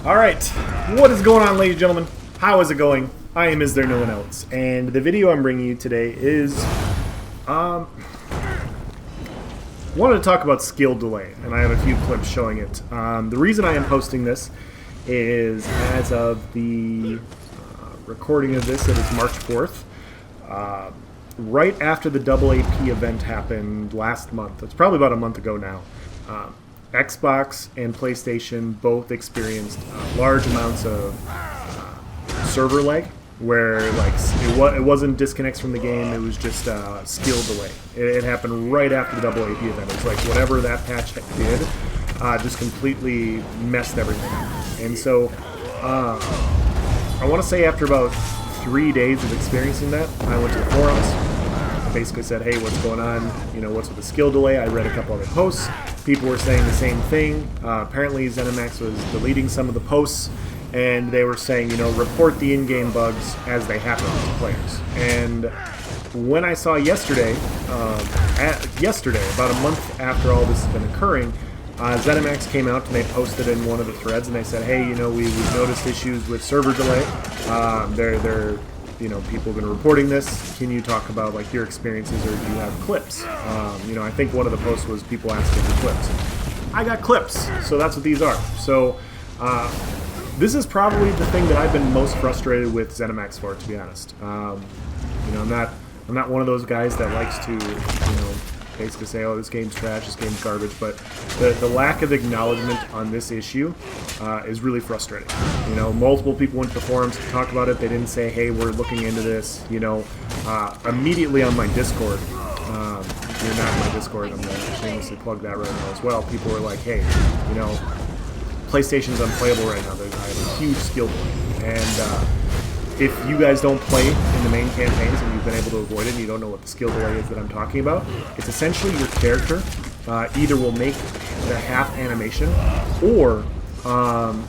Alright, what is going on, ladies and gentlemen? How is it going? I am Is There No One Else, and the video I'm bringing you today is, wanted to talk about skill delay, and I have a few clips showing it. The reason I am posting this is, as of the recording of this, it is March 4th, right after the double AP event happened last month. It's probably about a month ago now. Xbox and PlayStation both experienced large amounts of server lag, where like it wasn't disconnects from the game, it was just skill delay. It happened right after the double AP event. It's like whatever that patch did just completely messed everything up. And so I want to say after about 3 days of experiencing that, I went to the forums. Basically said, hey, what's going on? You know, what's with the skill delay? I read a couple other posts. People were saying the same thing. Apparently, ZeniMax was deleting some of the posts, and they were saying, you know, report the in-game bugs as they happen to players. And when I saw yesterday, about a month after all this has been occurring, ZeniMax came out and they posted in one of the threads, and they said, hey, you know, we've noticed issues with server delay. You know, people have been reporting this. Can you talk about like your experiences, or do you have clips? You know, I think one of the posts was people asking for clips. I got clips, so that's what these are. So this is probably the thing that I've been most frustrated with ZeniMax for, to be honest. You know, I'm not one of those guys that likes to, you know, basically say, oh, this game's trash, this game's garbage, but the lack of acknowledgement on this issue is really frustrating. You know, multiple people went to the forums to talk about it. They didn't say, hey, we're looking into this. You know, immediately on my Discord, if you're not in my Discord, I'm going to shamelessly plug that right now as well. People were like, hey, you know, PlayStation's unplayable right now. I have a huge skill delay. And if you guys don't play in the main campaigns and you've been able to avoid it and you don't know what the skill delay is that I'm talking about, it's essentially your character either will make the half animation, or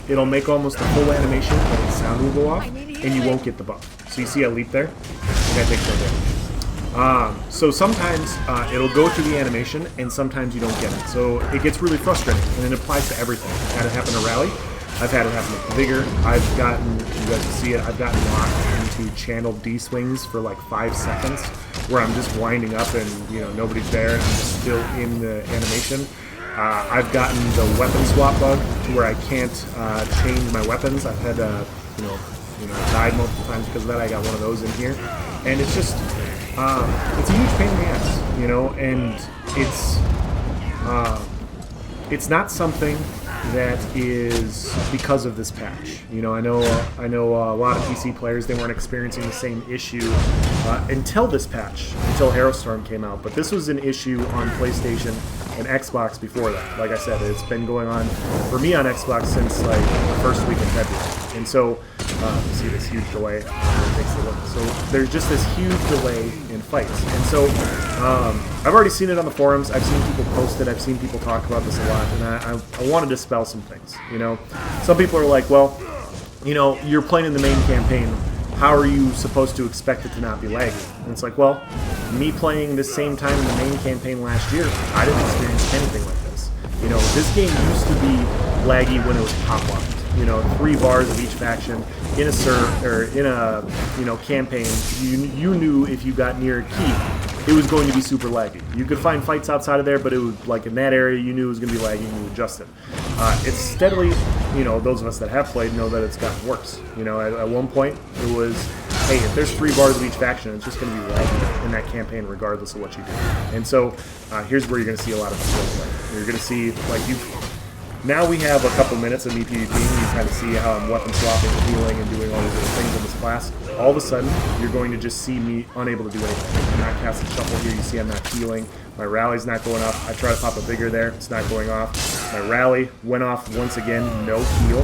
it'll make almost the full animation, but the sound will go off, and you won't get the buff. So you see I leap there? That takes no damage. So sometimes it'll go through the animation, and sometimes you don't get it. So it gets really frustrating, and it applies to everything. I've had it happen to Rally. I've had it happen with Vigor. I've gotten, you guys can see it, I've gotten locked into channel D swings for like 5 seconds, where I'm just winding up and, you know, nobody's there and I'm just still in the animation. I've gotten the weapon swap bug to where I can't change my weapons. I've had, you know, I died multiple times because of that. I got one of those in here, and it's just, it's a huge pain in the ass, you know, and it's not something that is because of this patch. You know, I know a lot of PC players, they weren't experiencing the same issue until this patch, until Harrowstorm came out. But this was an issue on PlayStation and Xbox before that. Like I said, it's been going on for me on Xbox since like the first week in February. And so, you see this huge delay. So there's just this huge delay in fights. And so I've already seen it on the forums. I've seen people post it. I've seen people talk about this a lot. And I want to dispel some things. You know, some people are like, well, you know, you're playing in the main campaign. How are you supposed to expect it to not be laggy? And it's like, well, me playing the same time in the main campaign last year, I didn't experience anything like this. You know, this game used to be laggy when it was pop-locked. You know, 3 bars of each faction in a you know, campaign. You knew if you got near a key, it was going to be super laggy. You could find fights outside of there, but it would, like in that area, you knew it was going to be laggy and you adjust it. It's steadily, you know, those of us that have played know that it's gotten worse. You know, at one point it was, hey, if there's 3 bars of each faction, it's just going to be laggy in that campaign regardless of what you do. And so here's where you're going to see a lot of the skill play. You're going to see, like, now we have a couple minutes of me PvPing, you kind of see how I'm weapon swapping and healing and doing all these other things in this class. All of a sudden, you're going to just see me unable to do anything. I'm not casting shuffle here, you see I'm not healing. My rally's not going off. I try to pop a Vigor there, it's not going off. My rally went off once again, no heal.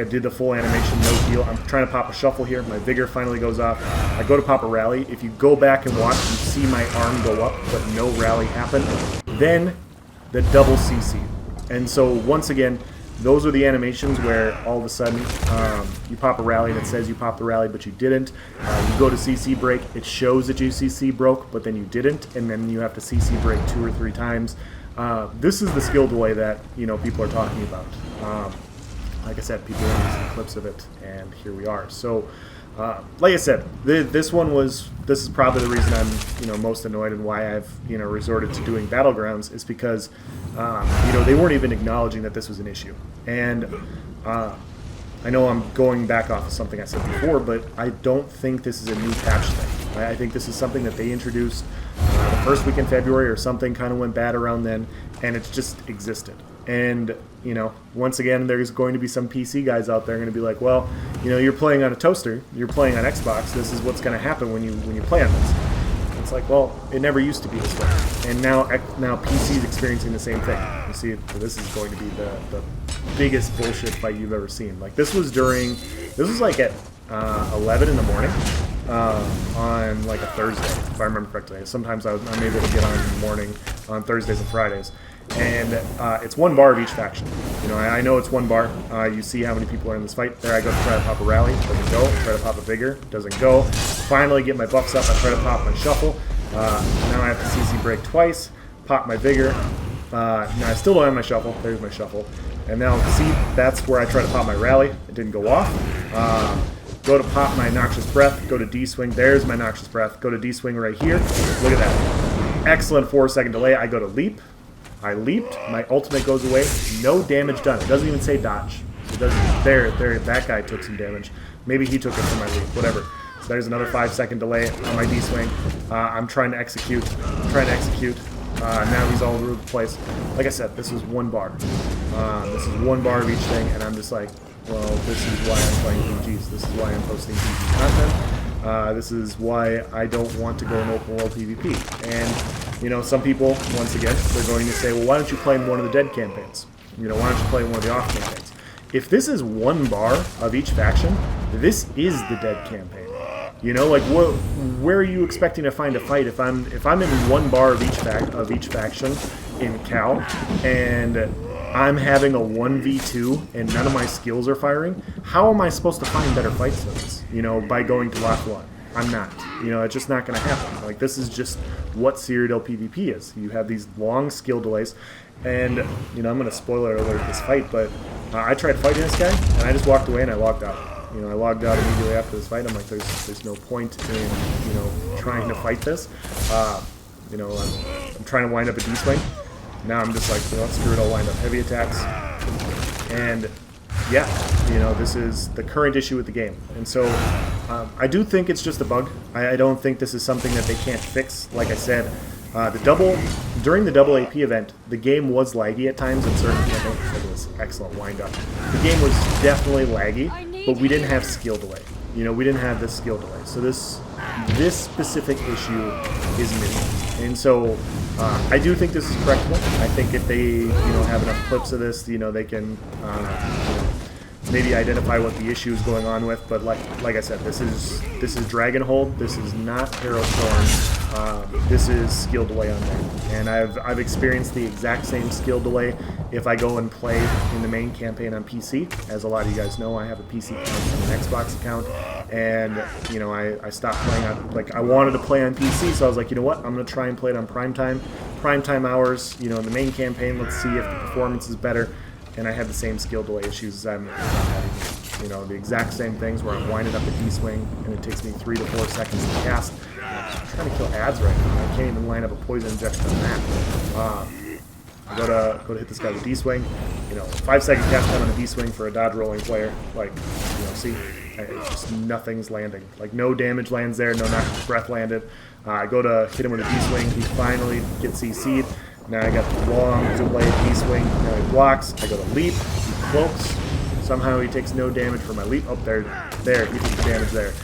It did the full animation, no heal. I'm trying to pop a shuffle here, my Vigor finally goes off. I go to pop a rally. If you go back and watch, you see my arm go up, but no rally happened. Then, the double CC. And so, once again, those are the animations where all of a sudden you pop a rally and it says you popped the rally, but you didn't. You go to CC break, it shows that you CC broke, but then you didn't, and then you have to CC break 2 or 3 times. This is the skill delay that, you know, people are talking about. like I said, people wanted to see clips of it, and here we are. So, like I said, this is probably the reason I'm most annoyed and why I've resorted to doing Battlegrounds is because they weren't even acknowledging that this was an issue. And I know I'm going back off of something I said before, but I don't think this is a new patch thing. I think this is something that they introduced the first week in February or something kind of went bad around then, and it's just existed. And, once again, there's going to be some PC guys out there going to be like, well, you're playing on a toaster, you're playing on Xbox, this is what's going to happen when you play on this. It's like, well, it never used to be this way. And now PC is experiencing the same thing. You see, this is going to be the biggest bullshit fight you've ever seen. Like, this was like at 11 in the morning on like a Thursday, if I remember correctly. Sometimes I'm able to get on in the morning on Thursdays and Fridays. And it's 1 bar of each faction. I know it's 1 bar. You see how many people are in this fight. There I go to try to pop a rally. Doesn't go. Try to pop a vigor. Doesn't go. Finally get my buffs up. I try to pop my shuffle. Now I have to CC break twice. Pop my vigor. Now I still don't have my shuffle. There's my shuffle. And now see, that's where I try to pop my rally. It didn't go off. Go to pop my Noxious Breath. Go to D-swing. There's my Noxious Breath. Go to D-swing right here. Look at that. Excellent 4-second delay. I go to leap. I leaped, my ultimate goes away, no damage done. It doesn't even say dodge. It doesn't, there, that guy took some damage. Maybe he took it from my leap, whatever. So there's another 5-second delay on my D-swing. I'm trying to execute, now he's all over the place. Like I said, this is 1 bar. This is 1 bar of each thing, and I'm just like, well, this is why I'm playing PGs. This is why I'm posting PG content. This is why I don't want to go in open world PvP. And some people, once again, they're going to say, well, why don't you play in one of the dead campaigns? Why don't you play in one of the off campaigns? If this is 1 bar of each faction, this is the dead campaign. Like where are you expecting to find a fight if I'm in 1 bar of each faction in Cal and I'm having a 1v2 and none of my skills are firing? How am I supposed to find better fights than this? by going to Lot 1. I'm not. It's just not going to happen. Like, this is just what Cyrodiil PvP is. You have these long skill delays, and, I'm going to spoiler alert this fight, but I tried fighting this guy, and I just walked away and I logged out. I logged out immediately after this fight. I'm like, there's no point in, trying to fight this. I'm trying to wind up a D-swing. Now I'm just like, screw it, I'll wind up heavy attacks. And yeah, this is the current issue with the game. And so I do think it's just a bug. I don't think this is something that they can't fix. Like I said, during the double AP event, the game was laggy at times in certain campaigns. It was excellent wind up. The game was definitely laggy, but we didn't have skill delay. We didn't have this skill delay. So this specific issue is new. And so I do think this is correctable. I think if they have enough clips of this, they can maybe identify what the issue is going on with. But like I said, this is Dragonhold. This is not Harrowstorm. This is skill delay on there, and I've experienced the exact same skill delay if I go and play in the main campaign on PC. As a lot of you guys know, I have a PC account and an Xbox account, and I stopped playing on, I wanted to play on PC, so I was like, what, I'm gonna try and play it on primetime hours, in the main campaign. Let's see if the performance is better. And I had the same skill delay issues as I'm having here. The exact same things where I'm winding up a D-swing and it takes me 3 to 4 seconds to cast. I'm trying to kill ads right now. I can't even line up a poison injection on that. I go to hit this guy with D-swing. 5-second cast time on a D-swing for a dodge rolling player. See, just nothing's landing. No damage lands there. No Noxious Breath landed. I go to hit him with a D-swing. He finally gets CC'd. Now I got the long delay D-swing. Now he blocks. I go to leap. He cloaks. Somehow he takes no damage for my leap. Oh, there. He took the damage there.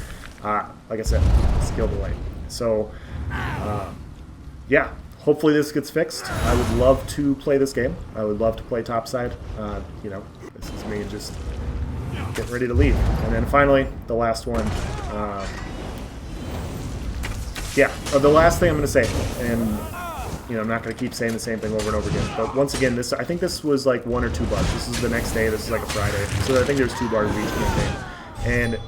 Like I said, skill delay. So, yeah. Hopefully this gets fixed. I would love to play this game. I would love to play topside. This is me just getting ready to leave. And then finally, the last one. The last thing I'm going to say, and I'm not going to keep saying the same thing over and over again. But once again, I think this was 1 or 2 bars. This is the next day. This is a Friday. So I think there's 2 bars of each campaign. And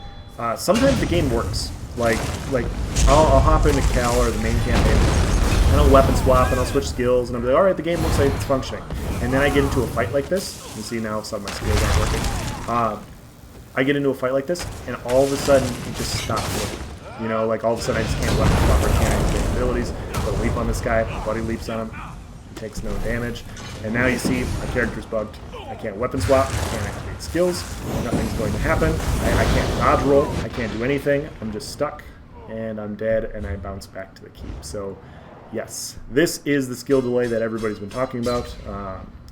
sometimes the game works. I'll hop into Cal or the main campaign, and I'll weapon swap, and I'll switch skills, and I'm like, all right, the game looks like it's functioning. And then I get into a fight like this. You see now some of my skills aren't working. I get into a fight like this, and all of a sudden, it just stops working. You know, like all of a sudden I just can't weapon swap or can't activate abilities. Put a leap on this guy, my buddy leaps on him, he takes no damage. And now you see my character's bugged. I can't weapon swap, I can't activate skills, nothing's going to happen. I can't dodge roll, I can't do anything. I'm just stuck, and I'm dead, and I bounce back to the keep. So, yes, this is the skill delay that everybody's been talking about.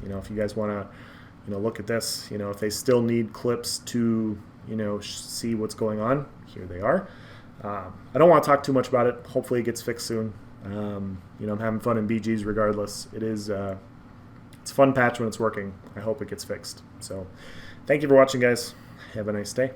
You know, if you guys want to, look at this, if they still need clips to, see what's going on, here they are. I don't want to talk too much about it. Hopefully it gets fixed soon. I'm having fun in BGs regardless. It's a fun patch when it's working. I hope it gets fixed. So thank you for watching, guys. Have a nice day.